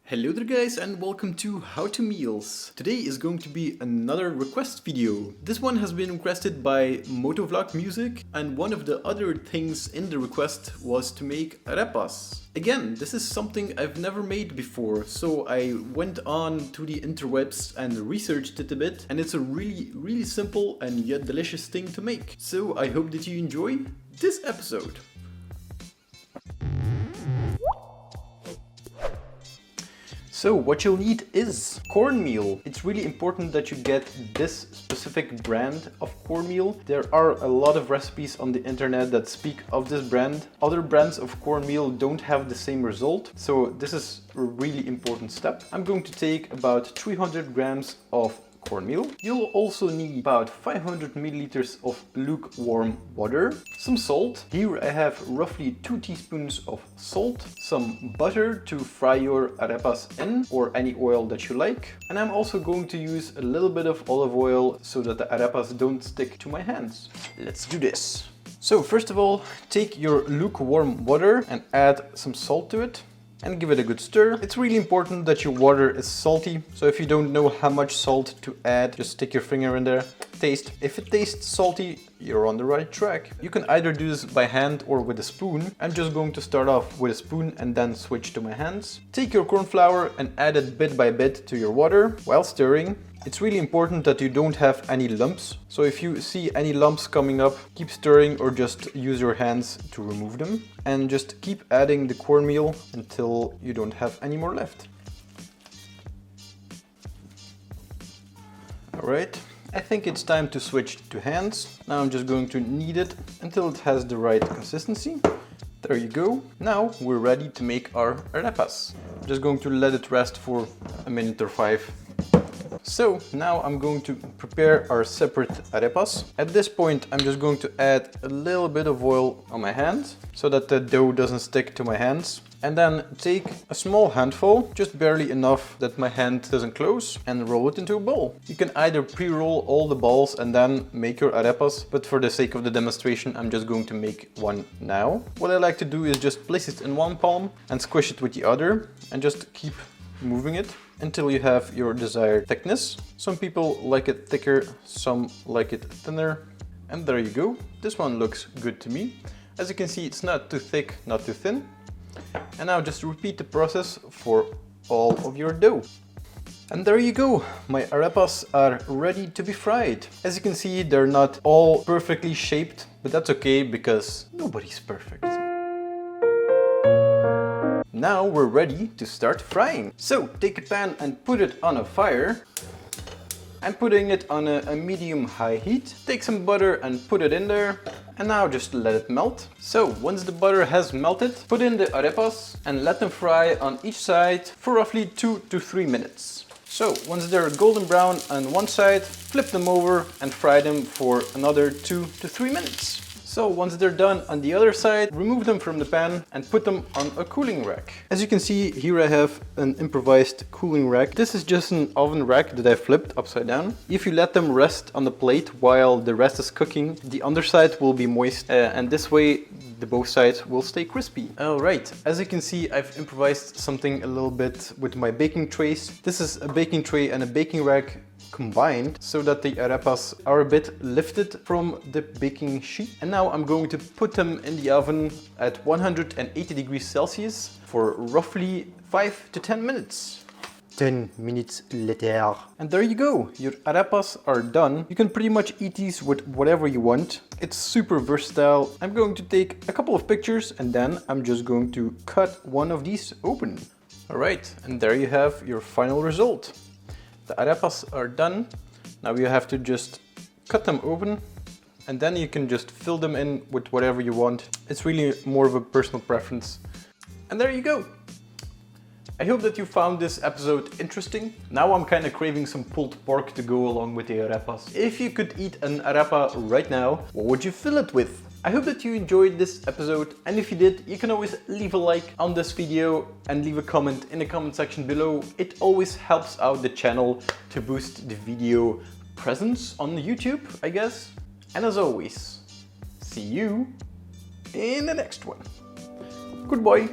Hello there guys and welcome to How to Meals. Today is going to be another request video. This one has been requested by Motovlog Music, and one of the other things in the request was to make arepas. Again, this is something I've never made before, so I went on to the interwebs and researched it a bit, and it's a really simple and yet delicious thing to make. So I hope that you enjoy this episode. So what you'll need is cornmeal. It's really important that you get this specific brand of cornmeal. There are a lot of recipes on the internet that speak of this brand. Other brands of cornmeal don't have the same result, so this is a really important step. I'm going to take about 300 grams of cornmeal. You'll also need about 500 milliliters of lukewarm water, some salt. Here I have roughly 2 teaspoons of salt, some butter to fry your arepas in, or any oil that you like. And I'm also going to use a little bit of olive oil so that the arepas don't stick to my hands. Let's do this. So first of all, take your lukewarm water and add some salt to it. And give it a good stir. It's really important that your water is salty, so if you don't know how much salt to add, just stick your finger in there, taste. If it tastes salty, you're on the right track. You can either do this by hand or with a spoon. I'm just going to start off with a spoon and then switch to my hands. Take your corn flour and add it bit by bit to your water while stirring. It's really important that you don't have any lumps. So if you see any lumps coming up, keep stirring or just use your hands to remove them. And just keep adding the cornmeal until you don't have any more left. Alright, I think it's time to switch to hands. Now I'm just going to knead it until it has the right consistency. There you go. Now we're ready to make our arepas. I'm just going to let it rest for a minute or 5. So now I'm going to prepare our separate arepas. At this point I'm just going to add a little bit of oil on my hand so that the dough doesn't stick to my hands. And then take a small handful, just barely enough that my hand doesn't close, and roll it into a bowl. You can either pre-roll all the balls and then make your arepas, but for the sake of the demonstration I'm just going to make one now. What I like to do is just place it in one palm and squish it with the other and just keep moving it until you have your desired thickness. Some people like it thicker, some like it thinner, and there you go. This one looks good to me. As you can see, it's not too thick, not too thin. And now just repeat the process for all of your dough. And there you go, my arepas are ready to be fried. As you can see, they're not all perfectly shaped, but that's okay because nobody's perfect. Now we're ready to start frying. So take a pan and put it on a fire. I'm putting it on a medium-high heat. Take some butter and put it in there. And now just let it melt. So once the butter has melted, put in the arepas and let them fry on each side for roughly 2 to 3 minutes. So once they're golden brown on one side, flip them over and fry them for another 2 to 3 minutes. So once they're done on the other side, remove them from the pan and put them on a cooling rack. As you can see, here I have an improvised cooling rack. This is just an oven rack that I flipped upside down. If you let them rest on the plate while the rest is cooking, the underside will be moist and this way the both sides will stay crispy. Alright, as you can see, I've improvised something a little bit with my baking trays. This is a baking tray and a baking rack combined so that the arepas are a bit lifted from the baking sheet. And now I'm going to put them in the oven at 180 degrees Celsius for roughly 5 to 10 minutes. 10 minutes later. And there you go, your arepas are done. You can pretty much eat these with whatever you want. It's super versatile. I'm going to take a couple of pictures and then I'm just going to cut one of these open. Alright, and there you have your final result. The arepas are done. Now you have to just cut them open and then you can just fill them in with whatever you want. It's really more of a personal preference. And there you go. I hope that you found this episode interesting. Now I'm kind of craving some pulled pork to go along with the arepas. If you could eat an arepa right now, what would you fill it with? I hope that you enjoyed this episode, and if you did, you can always leave a like on this video and leave a comment in the comment section below. It always helps out the channel to boost the video presence on YouTube, I guess. And as always, see you in the next one. Goodbye.